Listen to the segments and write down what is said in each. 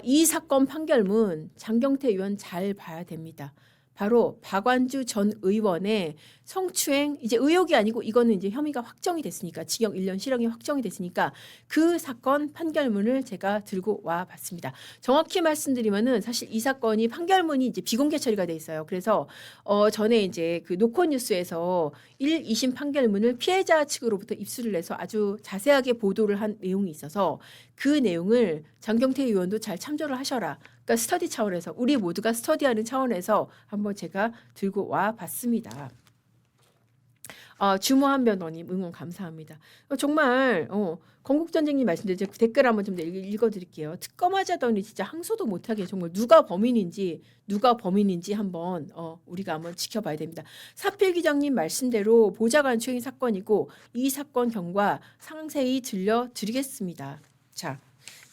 이 사건 판결문 장경태 의원 잘 봐야 됩니다. 바로 박완주 전 의원의 성추행, 이제 의혹이 아니고 이거는 이제 혐의가 확정이 됐으니까 징역 1년 실형이 확정이 됐으니까 그 사건 판결문을 제가 들고 와 봤습니다. 정확히 말씀드리면은 사실 이 사건이 판결문이 이제 비공개 처리가 돼 있어요. 그래서 전에 이제 그 노컷뉴스에서 1, 2심 판결문을 피해자 측으로부터 입수를 해서 아주 자세하게 보도를 한 내용이 있어서 그 내용을 장경태 의원도 잘 참조를 하셔라. 그러니까 스터디 차원에서 우리 모두가 스터디하는 차원에서 한번 제가 들고 와 봤습니다. 주모한 변호님 응원 감사합니다. 정말 건국전쟁님 말씀대로 제가 댓글 한번 좀 읽어드릴게요. 특검하자더니 진짜 항소도 못하게 정말 누가 범인인지 한번 우리가 한번 지켜봐야 됩니다. 사필 기장님 말씀대로 보좌관 추행 사건이고 이 사건 경과 상세히 들려드리겠습니다. 자,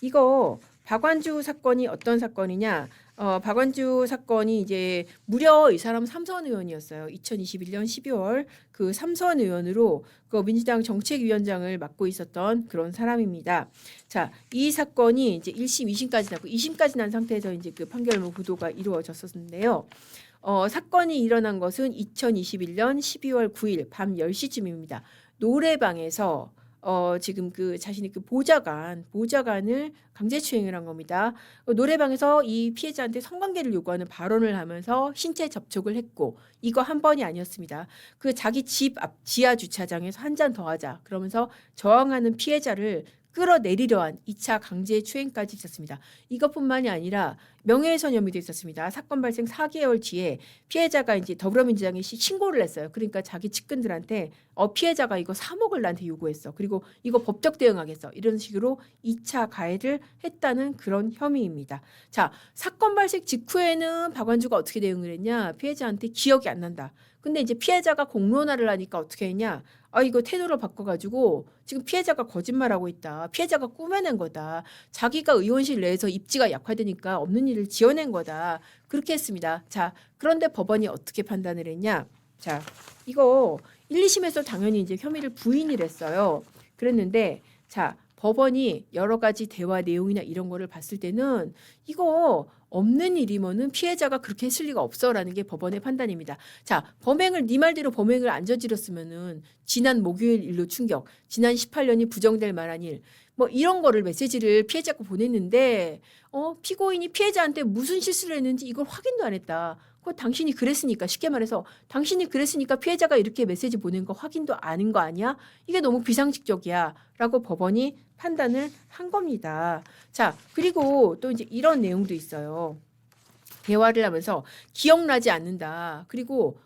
이거 박완주 사건이 어떤 사건이냐? 박완주 사건이 이제 무려 이 사람 삼선 의원이었어요. 2021년 12월 그 삼선 의원으로 그 민주당 정책위원장을 맡고 있었던 그런 사람입니다. 자, 이 사건이 이제 1심, 2심까지 나고 2심까지 난 상태에서 이제 그 판결문 구도가 이루어졌었는데요. 사건이 일어난 것은 2021년 12월 9일 밤 10시쯤입니다. 노래방에서 지금 그 자신의 그 보좌관을 강제추행을 한 겁니다. 노래방에서 이 피해자한테 성관계를 요구하는 발언을 하면서 신체 접촉을 했고 이거 한 번이 아니었습니다. 그 자기 집 앞 지하 주차장에서 한 잔 더 하자 그러면서 저항하는 피해자를 끌어내리려 한 2차 강제추행까지 있었습니다. 이것뿐만이 아니라 명예훼손 혐의도 있었습니다. 사건 발생 4개월 뒤에 피해자가 이제 더불어민주당에 신고를 했어요. 그러니까 자기 측근들한테 피해자가 이거 3억을 나한테 요구했어. 그리고 이거 법적 대응하겠어. 이런 식으로 2차 가해를 했다는 그런 혐의입니다. 자, 사건 발생 직후에는 박완주가 어떻게 대응을 했냐? 피해자한테 기억이 안 난다. 근데 이제 피해자가 공론화를 하니까 어떻게 했냐? 이거 태도를 바꿔가지고 지금 피해자가 거짓말하고 있다. 피해자가 꾸며낸 거다. 자기가 의원실 내에서 입지가 약화되니까 없는 일을 지어낸 거다. 그렇게 했습니다. 자, 그런데 법원이 어떻게 판단을 했냐? 자, 이거 1, 2심에서 당연히 이제 혐의를 부인을 했어요. 그랬는데 자, 법원이 여러 가지 대화 내용이나 이런 거를 봤을 때는 이거 없는 일이면은 피해자가 그렇게 했을 리가 없어라는 게 법원의 판단입니다. 자, 네 말대로 범행을 안 저질렀으면은 지난 목요일 일로 충격, 지난 18년이 부정될 만한 일, 뭐 이런 거를 메시지를 피해자가 보냈는데 피고인이 피해자한테 무슨 실수를 했는지 이걸 확인도 안 했다. 그거 당신이 그랬으니까 쉽게 말해서 당신이 그랬으니까 피해자가 이렇게 메시지 보낸 거 확인도 아닌 거 아니야? 이게 너무 비상식적이야 라고 법원이 판단을 한 겁니다. 자, 그리고 또 이제 이런 내용도 있어요. 대화를 하면서 기억나지 않는다. 그리고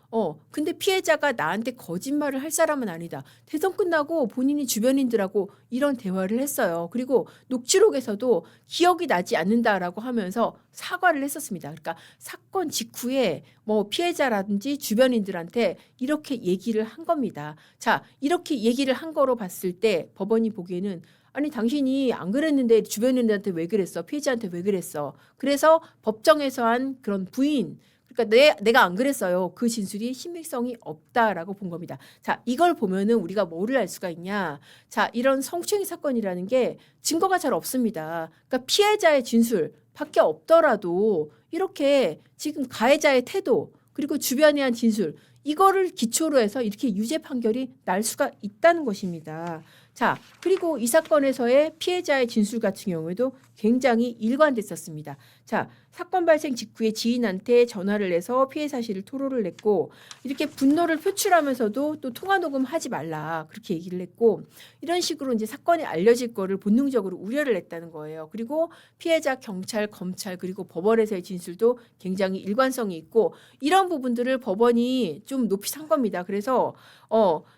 근데 피해자가 나한테 거짓말을 할 사람은 아니다. 대선 끝나고 본인이 주변인들하고 이런 대화를 했어요. 그리고 녹취록에서도 기억이 나지 않는다라고 하면서 사과를 했었습니다. 그러니까 사건 직후에 뭐 피해자라든지 주변인들한테 이렇게 얘기를 한 겁니다. 자, 이렇게 얘기를 한 거로 봤을 때 법원이 보기에는 아니 당신이 안 그랬는데 주변인들한테 왜 그랬어? 피해자한테 왜 그랬어? 그래서 법정에서 한 그런 부인 그러니까 내가 안 그랬어요. 그 진술이 신빙성이 없다라고 본 겁니다. 자, 이걸 보면은 우리가 뭐를 알 수가 있냐? 자, 이런 성추행 사건이라는 게 증거가 잘 없습니다. 그러니까 피해자의 진술 밖에 없더라도 이렇게 지금 가해자의 태도 그리고 주변에 한 진술 이거를 기초로 해서 이렇게 유죄 판결이 날 수가 있다는 것입니다. 자, 그리고 이 사건에서의 피해자의 진술 같은 경우에도 굉장히 일관됐었습니다. 자, 사건 발생 직후에 지인한테 전화를 해서 피해 사실을 토로를 했고 이렇게 분노를 표출하면서도 또 통화 녹음하지 말라 그렇게 얘기를 했고 이런 식으로 이제 사건이 알려질 거를 본능적으로 우려를 했다는 거예요. 그리고 피해자 경찰, 검찰 그리고 법원에서의 진술도 굉장히 일관성이 있고 이런 부분들을 법원이 좀 높이 산 겁니다. 그래서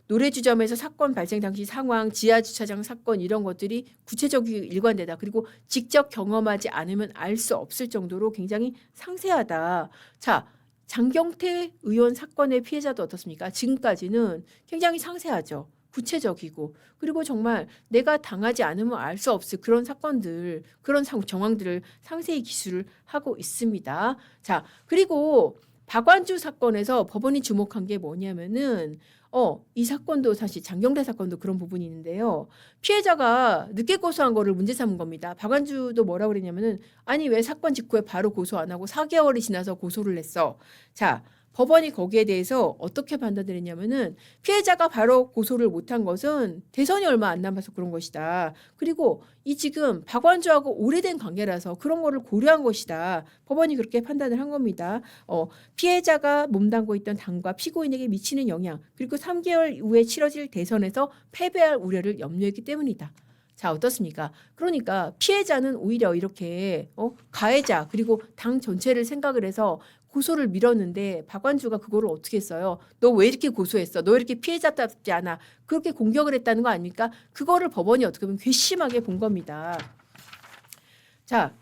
노래주점에서 사건 발생 당시 상황, 지하주차장 사건 이런 것들이 구체적이고 일관되다. 그리고 직접 경험하지 않으면 알 수 없을 정도로 굉장히 상세하다. 자, 장경태 의원 사건의 피해자도 어떻습니까? 지금까지는 굉장히 상세하죠. 구체적이고 그리고 정말 내가 당하지 않으면 알 수 없을 그런 사건들, 그런 정황들을 상세히 기술을 하고 있습니다. 자, 그리고 박완주 사건에서 법원이 주목한 게 뭐냐면은 이 사건도 사실 장경태 사건도 그런 부분이 있는데요. 피해자가 늦게 고소한 거를 문제 삼은 겁니다. 박완주도 뭐라고 그랬냐면은 아니 왜 사건 직후에 바로 고소 안 하고 4개월이 지나서 고소를 했어. 자, 법원이 거기에 대해서 어떻게 판단을 했냐면은 피해자가 바로 고소를 못한 것은 대선이 얼마 안 남아서 그런 것이다. 그리고 이 지금 박완주하고 오래된 관계라서 그런 거를 고려한 것이다. 법원이 그렇게 판단을 한 겁니다. 피해자가 몸담고 있던 당과 피고인에게 미치는 영향, 그리고 3개월 이후에 치러질 대선에서 패배할 우려를 염려했기 때문이다. 자, 어떻습니까? 그러니까 피해자는 오히려 이렇게 가해자 그리고 당 전체를 생각을 해서 고소를 밀었는데 박완주가 그거를 어떻게 했어요? 너 왜 이렇게 고소했어? 너 왜 이렇게 피해자답지 않아? 그렇게 공격을 했다는 거 아닙니까? 그거를 법원이 어떻게 보면 괘씸하게 본 겁니다. 자,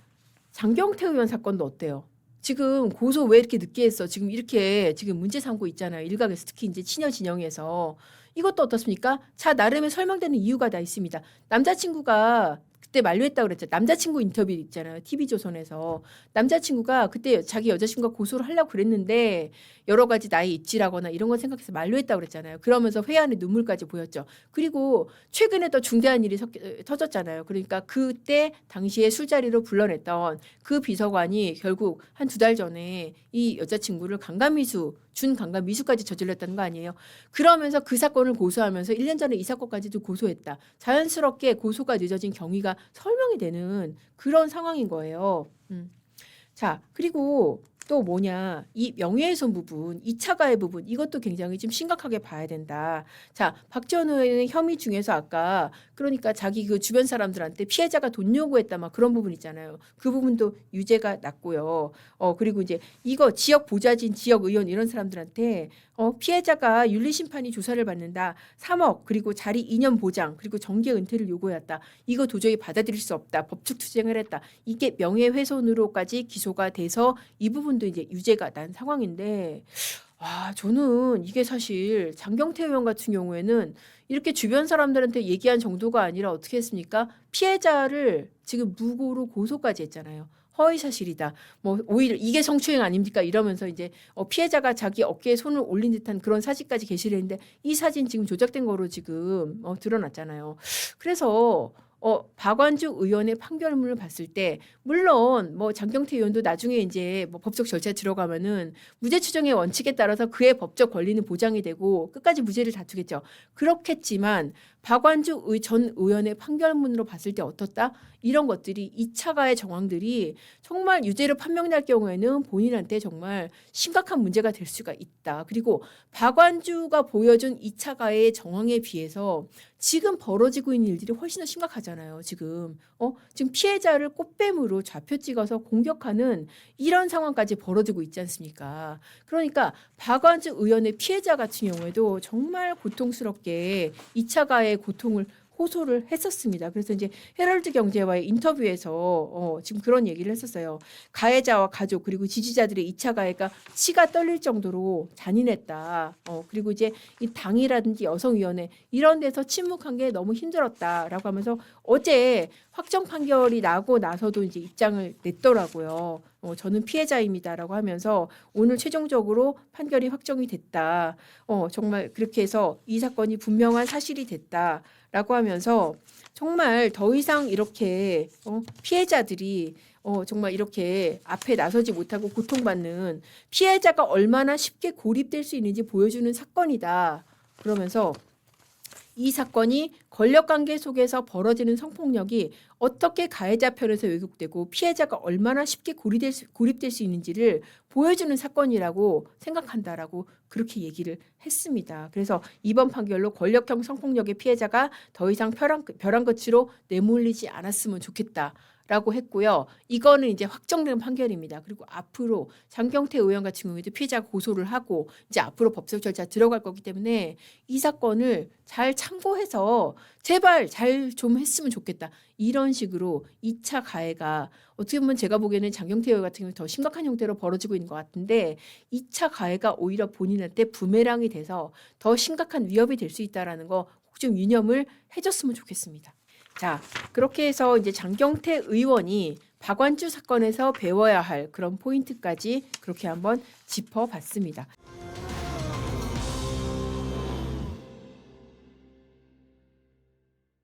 장경태 의원 사건도 어때요? 지금 고소 왜 이렇게 늦게 했어? 지금 이렇게 지금 문제 삼고 있잖아요. 일각에서 특히 이제 친여 진영에서 이것도 어떻습니까? 자, 나름의 설명되는 이유가 다 있습니다. 남자친구가 그때 만류했다고 그랬죠. 남자친구 인터뷰 있잖아요. TV조선에서. 남자친구가 그때 자기 여자친구가 고소를 하려고 그랬는데 여러 가지 나의 입지라거나 이런 걸 생각해서 만류했다고 그랬잖아요. 그러면서 회안에 눈물까지 보였죠. 그리고 최근에 더 중대한 일이 터졌잖아요. 그러니까 그때 당시에 술자리로 불러냈던 그 비서관이 결국 한 2달 전에 이 여자친구를 준강간미수까지 저질렀다는 거 아니에요. 그러면서 그 사건을 고소하면서 1년 전에 이 사건까지도 고소했다. 자연스럽게 고소가 늦어진 경위가 설명이 되는 그런 상황인 거예요. 자, 그리고 또 뭐냐, 이 명예훼손 부분, 2차 가해 부분, 이것도 굉장히 좀 심각하게 봐야 된다. 자, 박지원 의원의 혐의 중에서 아까 그러니까 자기 그 주변 사람들한테 피해자가 돈 요구했다 막 그런 부분 있잖아요. 그 부분도 유죄가 났고요. 그리고 이제 이거 지역 보좌진, 지역 의원 이런 사람들한테 피해자가 윤리심판이 조사를 받는다. 3억 그리고 자리 2년 보장 그리고 정계 은퇴를 요구해왔다. 이거 도저히 받아들일 수 없다. 법적 투쟁을 했다. 이게 명예훼손으로까지 기소가 돼서 이 부분도 이제 유죄가 난 상황인데 저는 이게 사실 장경태 의원 같은 경우에는 이렇게 주변 사람들한테 얘기한 정도가 아니라 어떻게 했습니까? 피해자를 지금 무고로 고소까지 했잖아요. 허위 사실이다. 뭐 오히려 이게 성추행 아닙니까? 이러면서 이제 피해자가 자기 어깨에 손을 올린 듯한 그런 사진까지 게시를 했는데 이 사진 지금 조작된 거로 지금 드러났잖아요. 그래서 박완주 의원의 판결문을 봤을 때 물론 뭐 장경태 의원도 나중에 이제 뭐 법적 절차에 들어가면은 무죄 추정의 원칙에 따라서 그의 법적 권리는 보장이 되고 끝까지 무죄를 다투겠죠. 그렇겠지만 박완주 전 의원의 판결문으로 봤을 때 어떻다? 이런 것들이 2차 가해 정황들이 정말 유죄로 판명날 경우에는 본인한테 정말 심각한 문제가 될 수가 있다. 그리고 박완주가 보여준 2차 가해의 정황에 비해서 지금 벌어지고 있는 일들이 훨씬 더 심각하잖아요. 지금 피해자를 꽃뱀으로 좌표 찍어서 공격하는 이런 상황까지 벌어지고 있지 않습니까? 그러니까 박완주 의원의 피해자 같은 경우에도 정말 고통스럽게 2차 가해의 고통을 호소를 했었습니다. 그래서 이제 헤럴드 경제와의 인터뷰에서 지금 그런 얘기를 했었어요. 가해자와 가족 그리고 지지자들의 2차 가해가 치가 떨릴 정도로 잔인했다. 그리고 이제 이 당이라든지 여성위원회 이런 데서 침묵한 게 너무 힘들었다라고 하면서 어제 확정 판결이 나고 나서도 이제 입장을 냈더라고요. 저는 피해자입니다라고 하면서 오늘 최종적으로 판결이 확정이 됐다. 정말 그렇게 해서 이 사건이 분명한 사실이 됐다라고 하면서 정말 더 이상 이렇게 피해자들이 정말 이렇게 앞에 나서지 못하고 고통받는 피해자가 얼마나 쉽게 고립될 수 있는지 보여주는 사건이다. 그러면서 이 사건이 권력관계 속에서 벌어지는 성폭력이 어떻게 가해자 편에서 왜곡되고 피해자가 얼마나 쉽게 고립될 수 있는지를 보여주는 사건이라고 생각한다라고 그렇게 얘기를 했습니다. 그래서 이번 판결로 권력형 성폭력의 피해자가 더 이상 벼랑 끝으로 내몰리지 않았으면 좋겠다. 라고 했고요. 이거는 이제 확정된 판결입니다. 그리고 앞으로 장경태 의원 같은 경우에도 피해자가 고소를 하고 이제 앞으로 법적 절차 들어갈 거기 때문에 이 사건을 잘 참고해서 제발 잘 좀 했으면 좋겠다. 이런 식으로 2차 가해가 어떻게 보면 제가 보기에는 장경태 의원 같은 경우는 더 심각한 형태로 벌어지고 있는 것 같은데 2차 가해가 오히려 본인한테 부메랑이 돼서 더 심각한 위협이 될 수 있다는 거 꼭 좀 유념을 해줬으면 좋겠습니다. 자, 그렇게 해서 이제 장경태 의원이 박완주 사건에서 배워야 할 그런 포인트까지 그렇게 한번 짚어봤습니다.